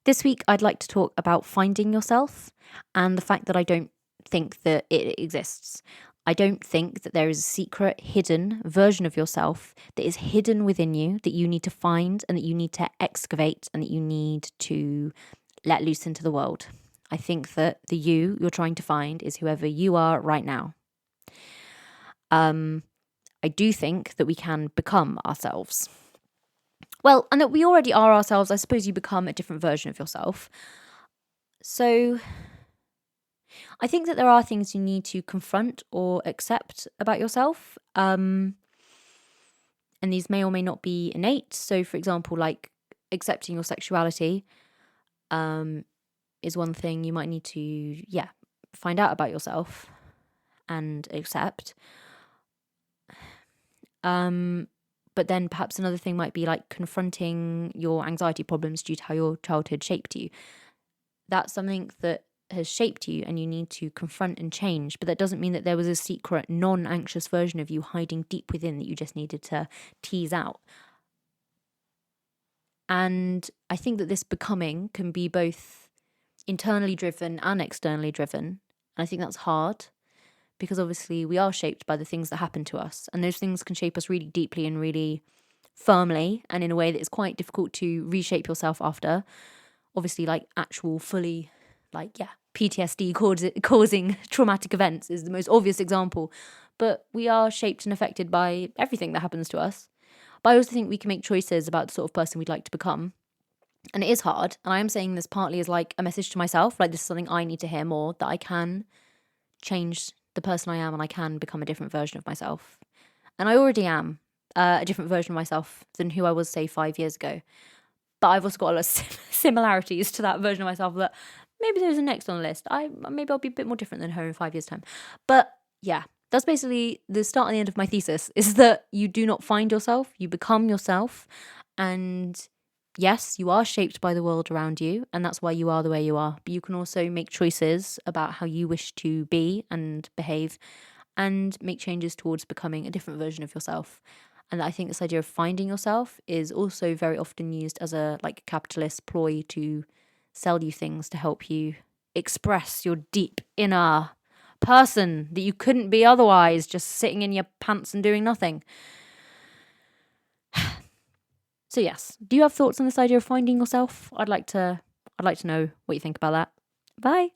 This week, I'd like to talk about finding yourself and the fact that I don't think that it exists. I don't think that there is a secret, hidden version of yourself that is hidden within you that you need to find and that you need to excavate and that you need to let loose into the world. I think that the you you're trying to find is whoever you are right now. I do think that we can become ourselves. Well, and that we already are ourselves. I suppose you become a different version of yourself. So I think that there are things you need to confront or accept about yourself. And these may or may not be innate. So, for example, like accepting your sexuality is one thing you might need to, find out about yourself and accept. But then perhaps another thing might be like confronting your anxiety problems due to how your childhood shaped you. That's something that has shaped you and you need to confront and change. But that doesn't mean that there was a secret, non-anxious version of you hiding deep within that you just needed to tease out. And I think that this becoming can be both internally driven and externally driven. And I think that's hard because obviously we are shaped by the things that happen to us. And those things can shape us really deeply and really firmly and in a way that is quite difficult to reshape yourself after. Obviously, like actual fully, PTSD causing traumatic events is the most obvious example. But we are shaped and affected by everything that happens to us. But I also think we can make choices about the sort of person we'd like to become. And it is hard. And I am saying this partly as like a message to myself, like this is something I need to hear more, that I can change the person I am and I can become a different version of myself. And I already am a different version of myself than who I was, say, 5 years ago. But I've also got a lot of similarities to that version of myself that maybe there's a next on the list. Maybe I'll be a bit more different than her in 5 years' time. But yeah, that's basically the start and the end of my thesis, is that you do not find yourself, you become yourself. And yes, you are shaped by the world around you, and that's why you are the way you are. But you can also make choices about how you wish to be and behave and make changes towards becoming a different version of yourself. And I think this idea of finding yourself is also very often used as a capitalist ploy to sell you things to help you express your deep inner person that you couldn't be otherwise, just sitting in your pants and doing nothing. So yes, do you have thoughts on this idea of finding yourself? I'd like to know what you think about that. Bye.